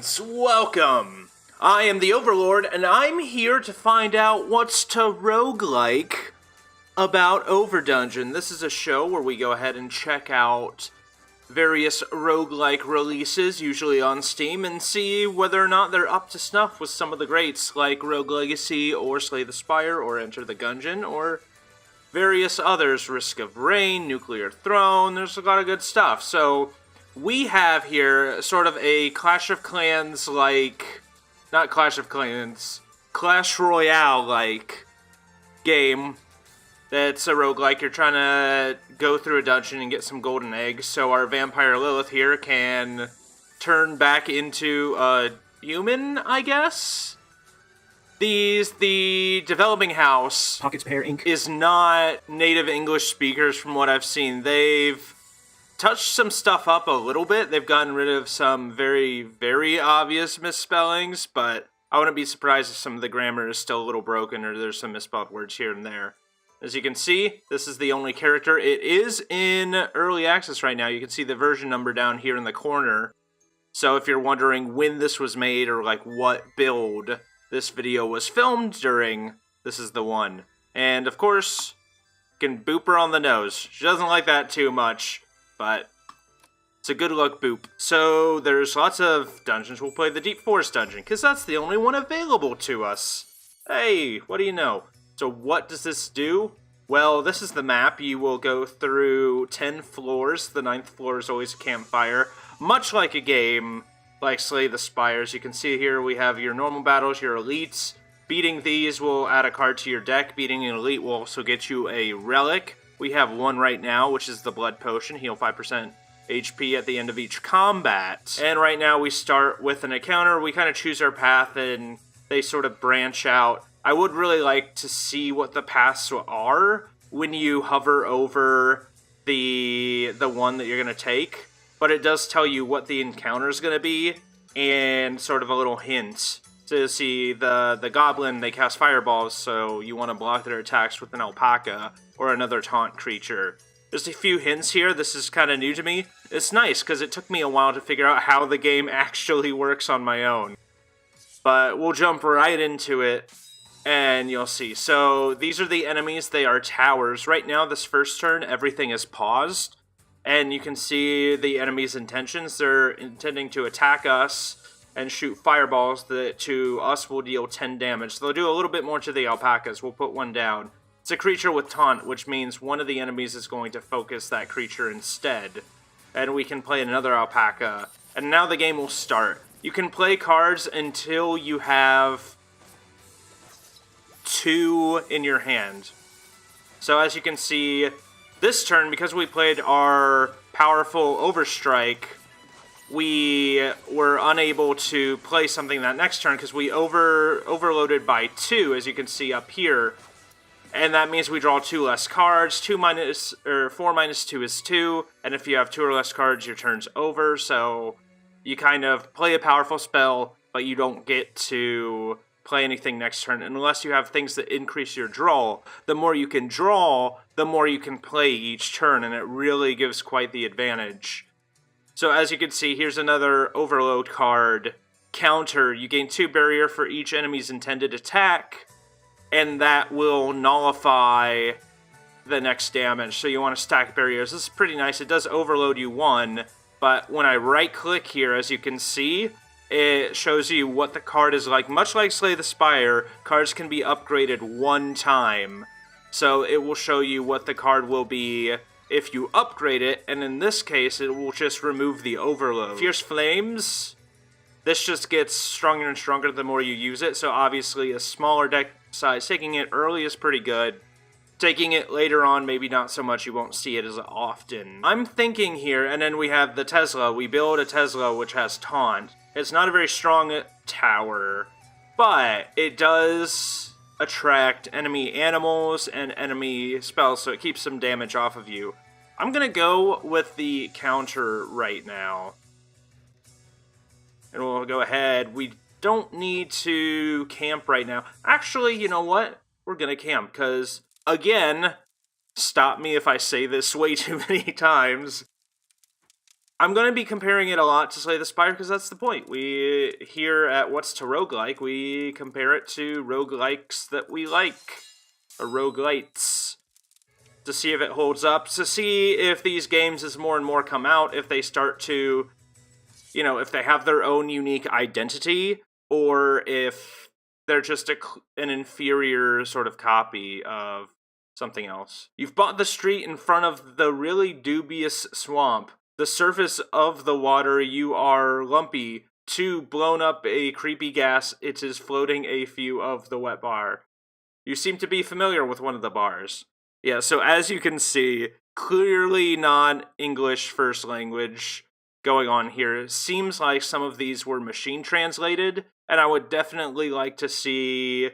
Gods, welcome! I am the Overlord, and I'm here to find out what's to roguelike about Overdungeon. This is a show where we go ahead and check out various roguelike releases, usually on Steam, and see whether or not they're up to snuff with some of the greats, like Rogue Legacy, or Slay the Spire, or Enter the Gungeon, or various others, Risk of Rain, Nuclear Throne. There's a lot of good stuff. So we have here sort of a Clash of Clans like, not Clash of Clans, Clash Royale like game that's a roguelike. You're trying to go through a dungeon and get some golden eggs, so our vampire Lilith here can turn back into a human, I guess? The developing house Pockets Pair Inc. is not native English speakers from what I've seen. They've touched some stuff up a little bit. They've gotten rid of some very, very obvious misspellings, but I wouldn't be surprised if some of the grammar is still a little broken or there's some misspelled words here and there. As you can see, this is the only character. It is in early access right now. You can see the version number down here in the corner. So if you're wondering when this was made or like what build this video was filmed during, this is the one. And of course, you can boop her on the nose. She doesn't like that too much, but it's a good luck boop. So there's lots of dungeons. We'll play the Deep Forest dungeon, because that's the only one available to us. Hey, what do you know? So what does this do? Well, this is the map. You will go through 10 floors. The 9th floor is always a campfire. Much like a game like Slay the Spire. As you can see here, we have your normal battles, your elites. Beating these will add a card to your deck. Beating an elite will also get you a relic. We have one right now, which is the Blood Potion. Heal 5% HP at the end of each combat. And right now we start with an encounter. We kind of choose our path and they sort of branch out. I would really like to see what the paths are when you hover over the one that you're going to take. But it does tell you what the encounter is going to be and sort of a little hint. To see the goblin, they cast fireballs, so you want to block their attacks with an alpaca or another taunt creature. There's a few hints here. This is kind of new to me. It's nice because it took me a while to figure out how the game actually works on my own. But we'll jump right into it and you'll see. So these are the enemies. They are towers. Right now, this first turn, everything is paused. And you can see the enemy's intentions. They're intending to attack us and shoot fireballs that to us will deal 10 damage. So they'll do a little bit more to the alpacas. We'll put one down. It's a creature with taunt, which means one of the enemies is going to focus that creature instead. And we can play another alpaca. And now the game will start. You can play cards until you have 2 in your hand. So as you can see, this turn, because we played our powerful Overstrike, we were unable to play something that next turn because we overloaded by 2, as you can see up here. And that means we draw 2 less cards. 4 minus 2 is 2. And if you have 2 or less cards, your turn's over. So you kind of play a powerful spell, but you don't get to play anything next turn unless you have things that increase your draw. The more you can draw, the more you can play each turn, and it really gives quite the advantage. So as you can see, here's another Overload card. Counter, you gain 2 barrier for each enemy's intended attack, and that will nullify the next damage. So you want to stack barriers. This is pretty nice. It does overload you 1, but when I right-click here, as you can see, it shows you what the card is like. Much like Slay the Spire, cards can be upgraded 1 time. So it will show you what the card will be if you upgrade it, and in this case, it will just remove the overload. Fierce Flames, this just gets stronger and stronger the more you use it, so obviously a smaller deck size. Taking it early is pretty good. Taking it later on, maybe not so much, you won't see it as often. I'm thinking here, and then we have the Tesla. We build a Tesla which has Taunt. It's not a very strong tower, but it does attract enemy animals and enemy spells, so it keeps some damage off of you. I'm gonna go with the counter right now. And we'll go ahead. We don't need to camp right now. Actually, you know what? We're gonna camp, because, again, stop me if I say this way too many times, I'm going to be comparing it a lot to Slay the Spire because that's the point. We, here at What's to Roguelike, we compare it to roguelikes that we like, or roguelites, to see if it holds up, to see if these games, as more and more come out, if they start to, you know, if they have their own unique identity, or if they're just an inferior sort of copy of something else. You've bought the street in front of the really dubious swamp. The surface of the water you are lumpy. 2 blown up a creepy gas. It is floating a few of the wet bar. You seem to be familiar with one of the bars. Yeah, so as you can see, clearly non-English first language going on here. Seems like some of these were machine translated, and I would definitely like to see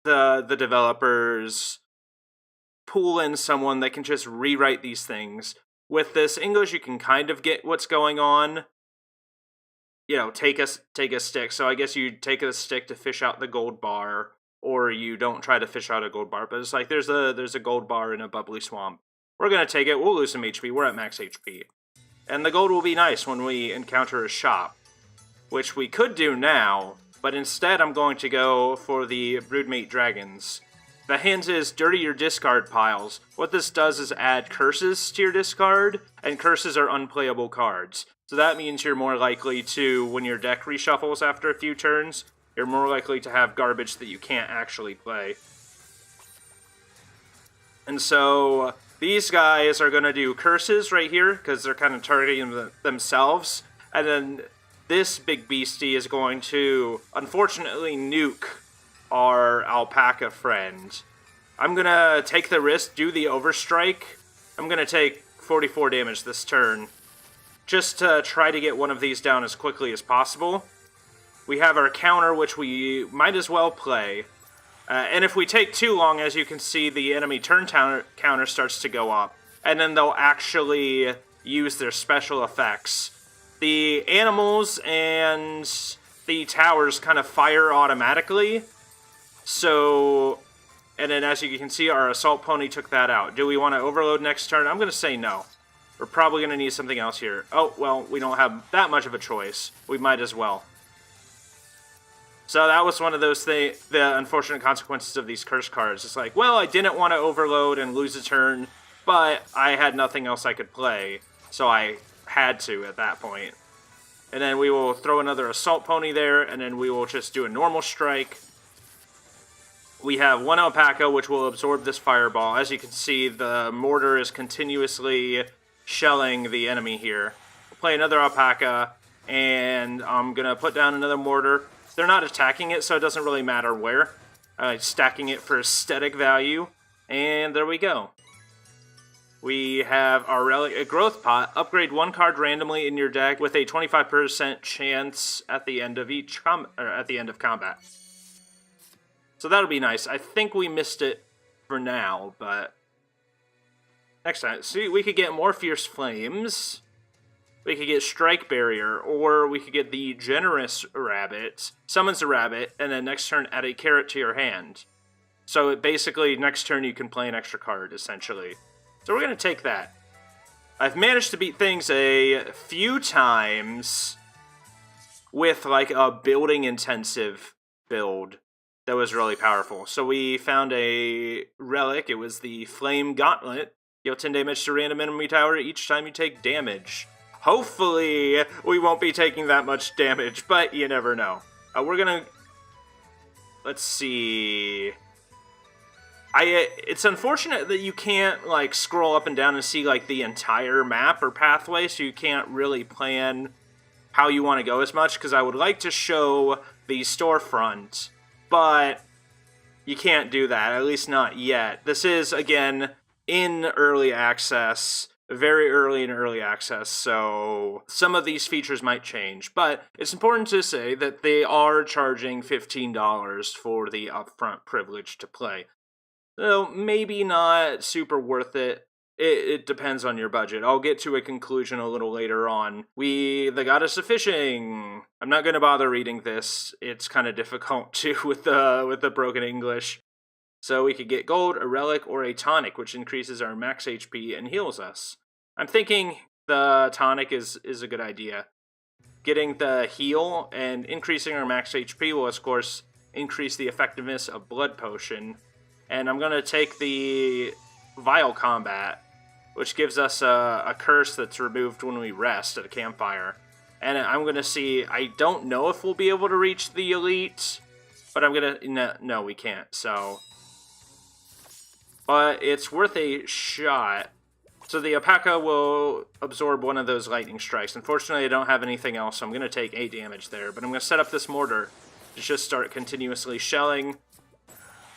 the developers pull in someone that can just rewrite these things. With this English, you can kind of get what's going on. You know, take a stick. So I guess you take a stick to fish out the gold bar, or you don't try to fish out a gold bar. But it's like there's a gold bar in a bubbly swamp. We're gonna take it. We'll lose some HP. We're at max HP, and the gold will be nice when we encounter a shop, which we could do now. But instead, I'm going to go for the Broodmate Dragons. The hint is dirty your discard piles. What this does is add curses to your discard, and curses are unplayable cards. So that means you're more likely to, when your deck reshuffles after a few turns, you're more likely to have garbage that you can't actually play. And so these guys are going to do curses right here, because they're kind of targeting themselves. And then this big beastie is going to, unfortunately, nuke our alpaca friend. I'm gonna take the risk, do the overstrike. I'm gonna take 44 damage this turn, just to try to get one of these down as quickly as possible. We have our counter, which we might as well play. And if we take too long, as you can see, the enemy turn counter starts to go up. And then they'll actually use their special effects. The animals and the towers kind of fire automatically. So, and then as you can see, our assault pony took that out. Do we want to overload next turn? I'm going to say no. We're probably going to need something else here. Oh, well, we don't have that much of a choice. We might as well. So that was one of those the unfortunate consequences of these curse cards. It's like, well, I didn't want to overload and lose a turn, but I had nothing else I could play, so I had to at that point. And then we will throw another assault pony there, and then we will just do a normal strike. We have one alpaca, which will absorb this fireball. As you can see, the mortar is continuously shelling the enemy here. We'll play another alpaca, and I'm going to put down another mortar. They're not attacking it, so it doesn't really matter where. Stacking it for aesthetic value, and there we go. We have our relic, a growth pot. Upgrade one card randomly in your deck with a 25% chance at the end of combat. So that'll be nice. I think we missed it for now, but next time. See, we could get more Fierce Flames. We could get Strike Barrier, or we could get the Generous Rabbit. Summons a rabbit, and then next turn add a carrot to your hand. So basically, next turn you can play an extra card, essentially. So we're going to take that. I've managed to beat things a few times with like a building intensive build that was really powerful. So we found a relic. It was the Flame Gauntlet. Deal 10 damage to random enemy tower each time you take damage. Hopefully, we won't be taking that much damage, but you never know. We're gonna... Let's see... It's unfortunate that you can't, like, scroll up and down and see, like, the entire map or pathway, so you can't really plan how you want to go as much, because I would like to show the storefront, but you can't do that, at least not yet. This is, again, in early access, very early in early access, so some of these features might change, but it's important to say that they are charging $15 for the upfront privilege to play. So maybe not super worth it. It depends on your budget. I'll get to a conclusion a little later on. The Goddess of Fishing. I'm not going to bother reading this. It's kind of difficult too with the broken English. So we could get gold, a relic, or a tonic, which increases our max HP and heals us. I'm thinking the tonic is a good idea. Getting the heal and increasing our max HP will, of course, increase the effectiveness of Blood Potion. And I'm going to take the Vile Combat, which gives us a curse that's removed when we rest at a campfire. And I'm going to see, I don't know if we'll be able to reach the elite, but I'm going to, no, we can't, so. But it's worth a shot. So the Alpaca will absorb one of those lightning strikes. Unfortunately, I don't have anything else, so I'm going to take 8 damage there. But I'm going to set up this mortar to just start continuously shelling.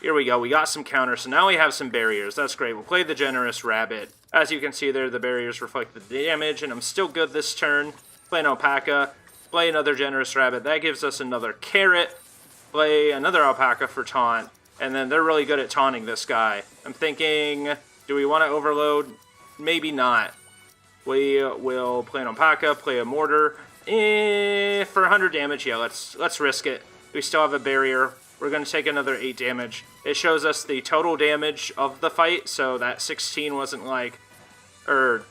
Here we go. We got some counters, so now we have some barriers. That's great. We'll play the Generous Rabbit. As you can see there, the barriers reflect the damage, and I'm still good this turn. Play an Alpaca. Play another Generous Rabbit. That gives us another carrot. Play another Alpaca for taunt. And then they're really good at taunting this guy. I'm thinking, do we want to overload? Maybe not. We will play an Alpaca, play a Mortar. For 100 damage, yeah, let's risk it. We still have a barrier. We're going to take another 8 damage. It shows us the total damage of the fight, so that 16 wasn't like, oh,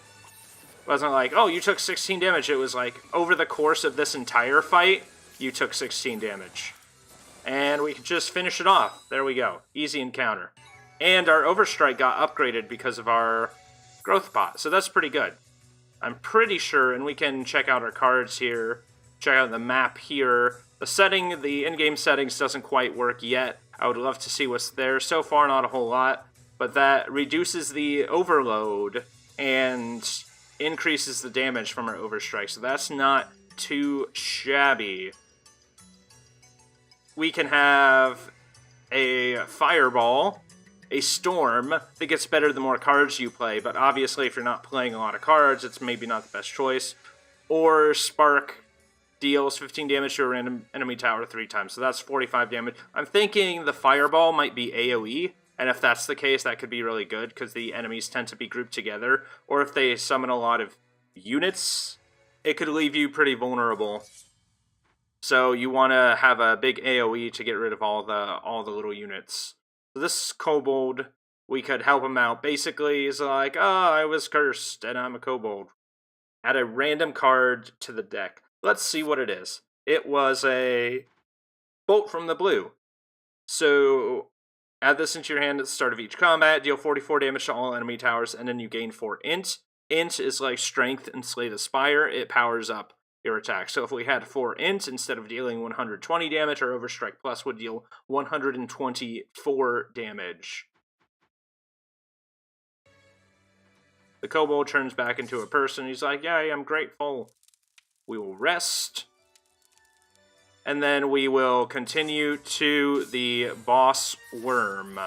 you took 16 damage. It was like, over the course of this entire fight, you took 16 damage. And we can just finish it off. There we go. Easy encounter. And our Overstrike got upgraded because of our growth pot, so that's pretty good. I'm pretty sure, and we can check out our cards here, check out the map here. The in-game settings doesn't quite work yet. I would love to see what's there. So far, not a whole lot, but that reduces the overload and increases the damage from our Overstrike, so that's not too shabby. We can have a Fireball, a Storm that gets better the more cards you play, but obviously if you're not playing a lot of cards, it's maybe not the best choice. Or Spark deals 15 damage to a random enemy tower 3 times, so that's 45 damage. I'm thinking the Fireball might be AoE, and if that's the case, that could be really good, because the enemies tend to be grouped together. Or if they summon a lot of units, it could leave you pretty vulnerable. So you want to have a big AoE to get rid of all the little units. So this kobold, we could help him out. Basically, he's like, oh, I was cursed, and I'm a kobold. Add a random card to the deck. Let's see what it is. It was a Bolt from the Blue. So add this into your hand at the start of each combat. Deal 44 damage to all enemy towers, and then you gain 4 int. Int is like Strength and Slay the Spire. It powers up your attack. So if we had 4 int, instead of dealing 120 damage, our Overstrike Plus would deal 124 damage. The kobold turns back into a person. He's like, yay, I'm grateful. We will rest. And then we will continue to the boss worm.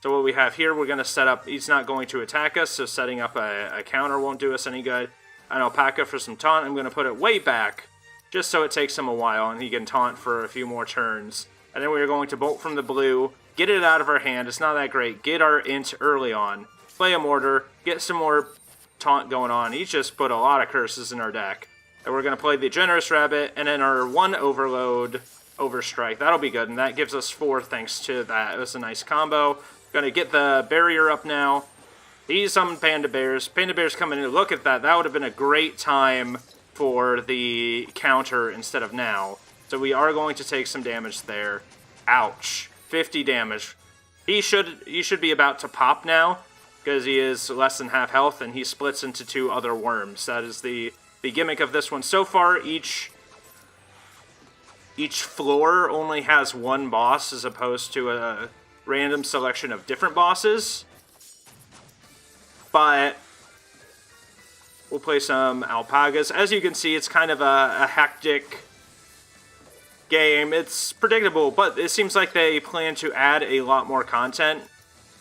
So what we have here, we're going to set up, he's not going to attack us, so setting up a counter won't do us any good. An Alpaca for some taunt. I'm going to put it way back, just so it takes him a while, and he can taunt for a few more turns. And then we're going to Bolt from the Blue, get it out of our hand, it's not that great, get our int early on, play a Mortar, get some more taunt going on. He's just put a lot of curses in our deck. And we're going to play the Generous Rabbit, and then our 1 Overload Overstrike. That'll be good, and that gives us 4 thanks to that. It was a nice combo. Going to get the barrier up now. These summon Panda Bears. Panda Bears coming in. Look at that. That would have been a great time for the counter instead of now. So we are going to take some damage there. Ouch. 50 damage. He should be about to pop now, because he is less than half health, and he splits into 2 other worms. That is the gimmick of this one. So far, each floor only has 1 boss, as opposed to a random selection of different bosses. But we'll play some Alpagas. As you can see, it's kind of a hectic game. It's predictable, but it seems like they plan to add a lot more content.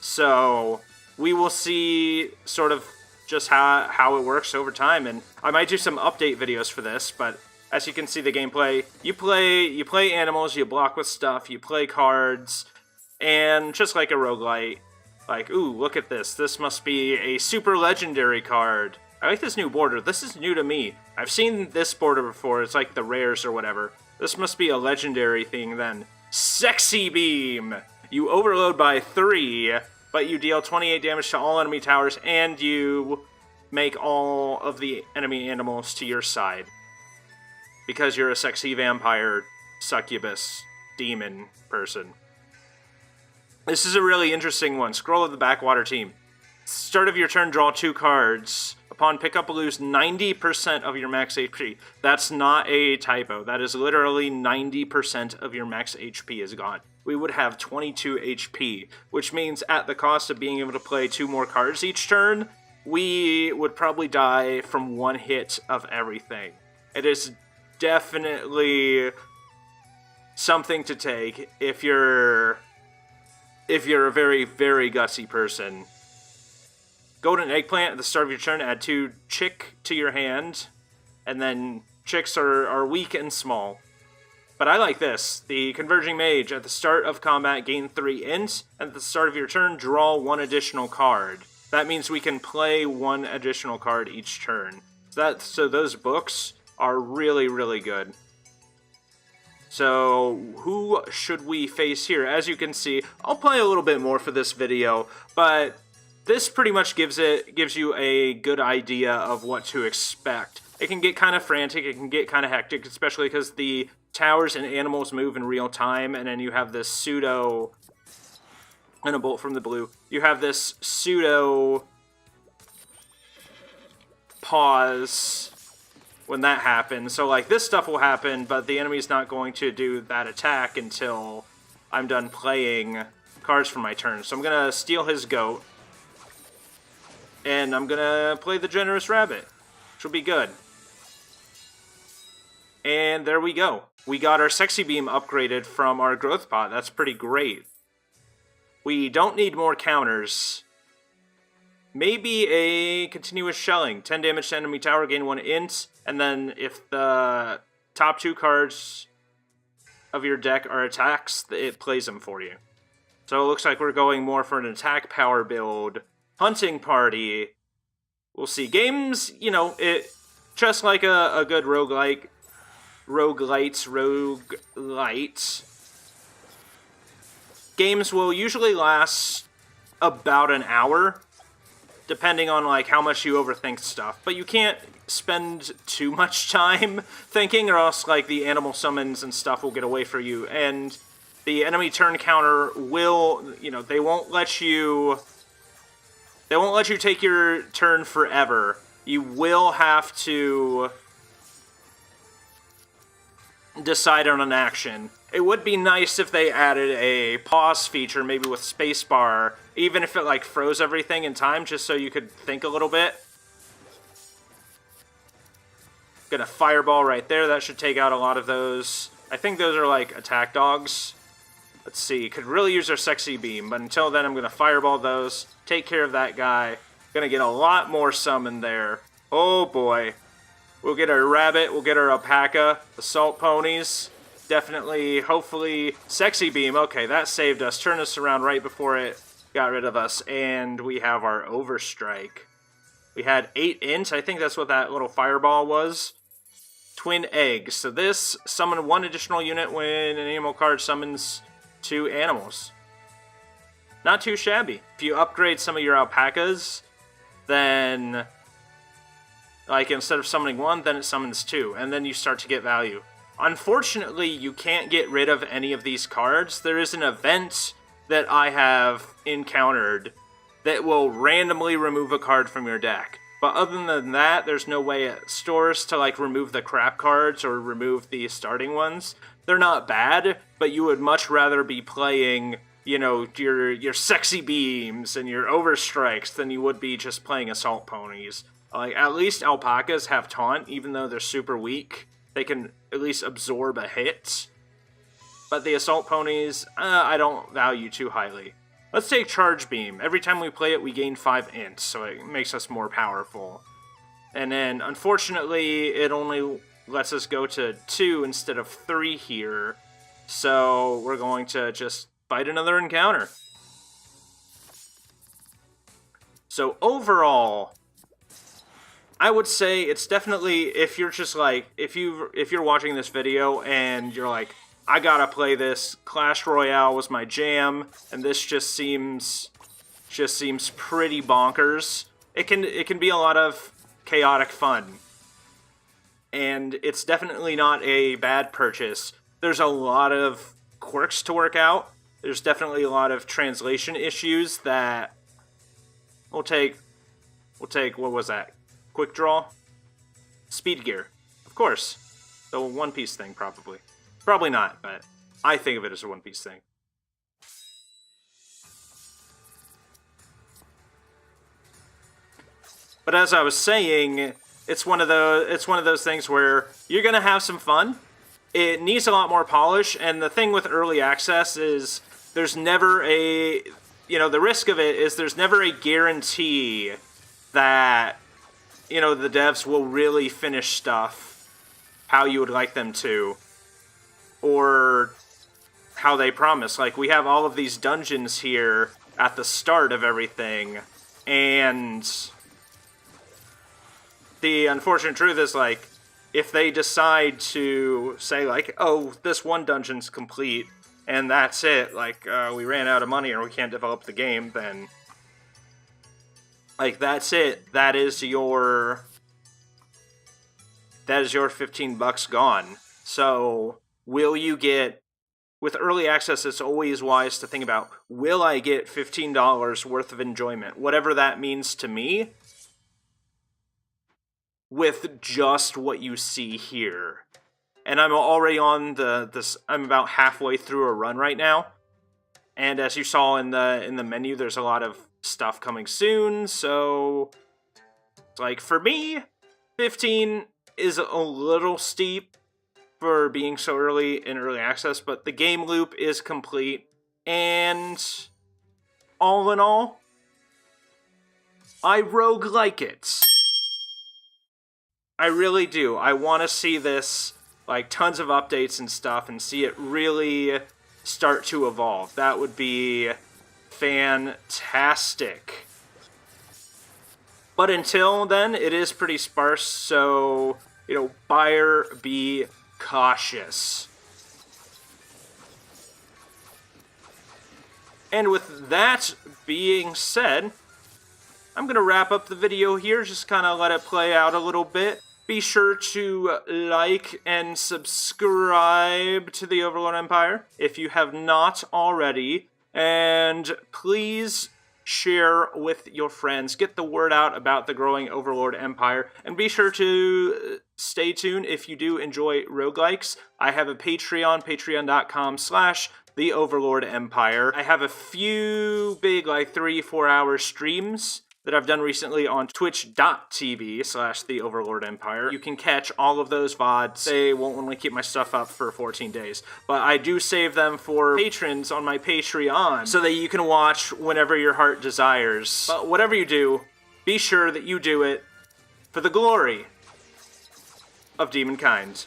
So we will see sort of just how it works over time. And I might do some update videos for this, but as you can see the gameplay, you play animals, you block with stuff, you play cards, and just like a roguelite, like, ooh, look at this. This must be a super legendary card. I like this new border. This is new to me. I've seen this border before. It's like the rares or whatever. This must be a legendary thing then. Sexy Beam! You overload by 3, but you deal 28 damage to all enemy towers, and you make all of the enemy animals to your side. Because you're a sexy vampire, succubus, demon person. This is a really interesting one. Scroll of the Backwater Team. Start of your turn, draw 2 cards. Upon pickup, lose 90% of your max HP. That's not a typo. That is literally 90% of your max HP is gone. We would have 22 HP, which means at the cost of being able to play 2 more cards each turn, we would probably die from 1 hit of everything. It is definitely something to take if you're a very, very gutsy person. Golden Eggplant, at the start of your turn, add 2 chick to your hand, and then chicks are weak and small. But I like this. The Converging Mage, at the start of combat, gain 3 int, and at the start of your turn, draw 1 additional card. That means we can play 1 additional card each turn. So those books are really, really good. So who should we face here? As you can see, I'll play a little bit more for this video, but this pretty much gives you a good idea of what to expect. It can get kind of frantic, it can get kind of hectic, especially because the towers and animals move in real time, and then you have this pseudo, and a bolt from the blue, you have this pseudo pause when that happens. So like this stuff will happen, but the enemy's not going to do that attack until I'm done playing cards for my turn. So I'm going to steal his goat, and I'm going to play the generous rabbit, which will be good. And there we go. We got our Sexy Beam upgraded from our growth pot. That's pretty great. We don't need more counters. Maybe a continuous shelling. 10 damage to enemy tower, gain 1 int. And then if the top 2 cards of your deck are attacks, it plays them for you. So it looks like we're going more for an attack power build. Hunting party. We'll see. Games, you know, it just like a good roguelike. Roguelite. Games will usually last about an hour, depending on like how much you overthink stuff. But you can't spend too much time thinking, or else like the animal summons and stuff will get away from you. And the enemy turn counter will, you know, they won't let you take your turn forever. You will have to decide on an action. It would be nice if they added a pause feature, maybe with spacebar, even if it like froze everything in time, just so you could think a little bit. Gonna fireball right there. That should take out a lot of those. I think those are like attack dogs. Let's see. Could really use our Sexy Beam, but until then I'm gonna fireball those, take care of that guy. Gonna get a lot more summon there. Oh boy. We'll get our rabbit, we'll get our alpaca, assault ponies. Definitely, hopefully, Sexy Beam. Okay, that saved us. Turned us around right before it got rid of us. And we have our Overstrike. We had 8 int. I think that's what that little fireball was. Twin eggs. So this, summon 1 additional unit when an animal card summons 2 animals. Not too shabby. If you upgrade some of your alpacas, then like instead of summoning 1, then it summons 2. And then you start to get value. Unfortunately, you can't get rid of any of these cards. There is an event that I have encountered that will randomly remove a card from your deck. But other than that, there's no way at stores to like remove the crap cards or remove the starting ones. They're not bad, but you would much rather be playing, you know, your Sexy Beams and your Overstrikes than you would be just playing assault ponies. Like, at least alpacas have taunt, even though they're super weak. They can at least absorb a hit. But the assault ponies, I don't value too highly. Let's take Charge Beam. Every time we play it, we gain 5 int, so it makes us more powerful. And then, unfortunately, it only lets us go to 2 instead of 3 here. So we're going to just fight another encounter. So overall, I would say it's definitely, if you're just like, if you're watching this video and you're like, I gotta play this, Clash Royale was my jam, and this just seems pretty bonkers, it can be a lot of chaotic fun. And it's definitely not a bad purchase. There's a lot of quirks to work out. There's definitely a lot of translation issues that we'll take, what was that? Quick draw? Speed gear. Of course. The One Piece thing, probably. Probably not, but I think of it as a One Piece thing. But as I was saying, it's one of those things where you're gonna have some fun. It needs a lot more polish, and the thing with early access is there's never a, the risk of it is there's never a guarantee that, the devs will really finish stuff how you would like them to, or how they promise. Like, we have all of these dungeons here at the start of everything, and the unfortunate truth is, like, if they decide to say, like, oh, this one dungeon's complete, and that's it, like, we ran out of money or we can't develop the game, then, like, that's it. That is your $15 gone. So, will you get, with early access, it's always wise to think about, will I get $15 worth of enjoyment? Whatever that means to me, with just what you see here. And I'm already on I'm about halfway through a run right now. And as you saw in the menu, there's a lot of stuff coming soon, so like, for me, 15 is a little steep for being so early in early access, but the game loop is complete, and all in all, I roguelike it. I really do. I want to see this, like, tons of updates and stuff, and see it really start to evolve. That would be fantastic. But until then, it is pretty sparse, so, buyer be cautious. And with that being said, I'm going to wrap up the video here, just kind of let it play out a little bit. Be sure to like and subscribe to the Overlord Empire if you have not already. And please share with your friends. Get the word out about the growing Overlord Empire. And be sure to stay tuned if you do enjoy roguelikes. I have a Patreon, patreon.com/the Overlord Empire. I have a few big, like, 3-4 hour streams that I've done recently on twitch.tv/the Overlord Empire. You can catch all of those VODs. They won't only keep my stuff up for 14 days, but I do save them for patrons on my Patreon so that you can watch whenever your heart desires. But whatever you do, be sure that you do it for the glory of demonkind.